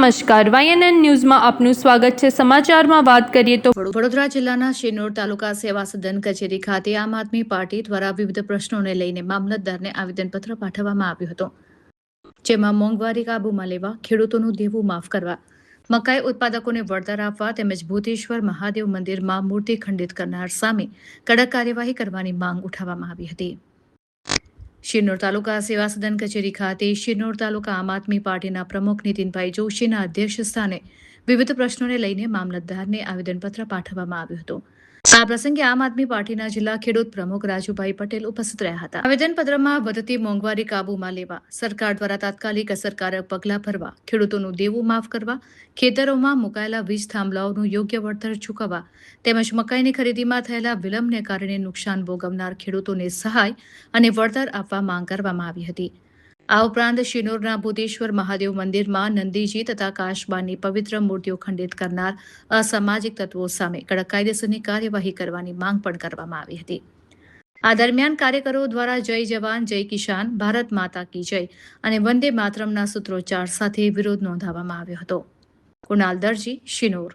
નમસ્કાર, YNN ન્યૂઝમાં આપનું સ્વાગત છે। સમાચારમાં વાત કરીએ તો વડોદરા જિલ્લાના શિનોર તાલુકા સેવા સદન કચેરી ખાતે આમ આદમી પાર્ટી દ્વારા વિવિધ પ્રશ્નોને લઈને મામલતદારને આવેદનપત્ર પાઠવવામાં આવ્યું હતું, જેમાં મોંઘવારી કાબૂમાં લેવા, ખેડૂતોનું દેવું માફ કરવા, મકાઈ ઉત્પાદકોને વળતર આપવા તેમજ ભૂતેશ્વર મહાદેવ મંદિરમાં મૂર્તિ ખંડિત કરનાર સામે કડક કાર્યવાહી કરવાની માંગ ઉઠાવવામાં આવી હતી। શિનોર તાલુકા સેવા સદન કચેરી ખાતે શિનોર તાલુકા આમ આદમી પાર્ટીના પ્રમુખ નીતિનભાઈ જોશીના અધ્યક્ષ સ્થાને વિવિધ પ્રશ્નોને લઈને મામલતદારને આવેદનપત્ર પાઠવવામાં આવ્યું હતું। આ પ્રસંગે આમ આદમી પાર્ટીના જિલ્લા ખેડૂત પ્રમુખ રાજુભાઈ પટેલ ઉપસ્થિત રહ્યા હતા। આવેદનપત્રમાં વધતી મોંઘવારી કાબૂમાં લેવા, સરકાર દ્વારા તાત્કાલિક અસરકારક પગલાં ભરવા, ખેડૂતોનું દેવું માફ કરવા, ખેતરોમાં મુકાયેલા વીજ થાંભલાઓનું યોગ્ય વળતર ચૂકવવા તેમજ મકાઈની ખરીદીમાં થયેલા વિલંબને કારણે નુકસાન ભોગવનાર ખેડૂતોને સહાય અને વળતર આપવા માંગ કરવામાં આવી હતી। આ ઉપરાંત શિનોરના ભૂતેશ્વર મહાદેવ મંદિરમાં નંદીજી તથા કાશબાની પવિત્ર મૂર્તિઓ ખંડિત કરનાર અસામાજિક તત્વો સામે કડક કાયદેસરની કાર્યવાહી કરવાની માંગ પણ કરવામાં આવી હતી। આ દરમિયાન કાર્યકરો દ્વારા જય જવાન, જય કિસાન, ભારત માતા કી જય અને વંદે માતરમના સૂત્રોચ્ચાર સાથે વિરોધ નોંધાવવામાં આવ્યો હતો। કુણાલ દરજી, શિનોર।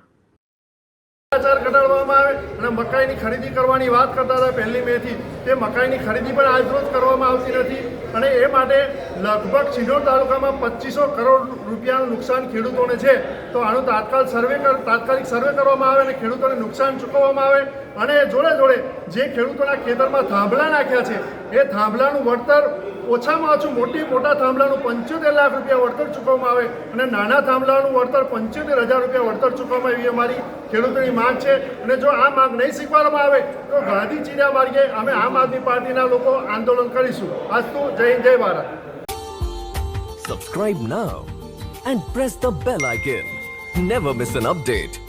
ઘટાડવામાં આવે અને મકાઈની ખરીદી કરવાની વાત કરતા હતા 1 મે થી, તે મકાઈની ખરીદી પણ આજરોજ કરવામાં આવતી નથી અને એ માટે લગભગ શિનોર તાલુકામાં 2500 કરોડ રૂપિયાનું નુકસાન ખેડૂતોને છે। તો આનું તાત્કાલિક સર્વે કરવામાં આવે અને ખેડૂતોને નુકસાન ચૂકવવામાં આવે અને જોડે જે ખેડૂતોના ખેતરમાં થાંભલા નાખ્યા છે એ થાંભલાનું વળતર ઓછામાં ઓછું મોટા થાંભલાનું 75 લાખ રૂપિયા વળતર ચૂકવવામાં આવે અને નાના થાંભલાનું વળતર 75,000 રૂપિયા વળતર ચૂકવવામાં એવી અમારી ખેડૂતોની માંગ છે। અને જો આ માંગ નહીં સ્વીકારવામાં આવે તો ગાંધી ચીરા માર્ગે અમે આમ આદમી પાર્ટીના લોકો આંદોલન કરીશું। અસ્તુ, જય હિન્દ, જય Bharat. Subscribe now and press the bell icon. Never miss an update.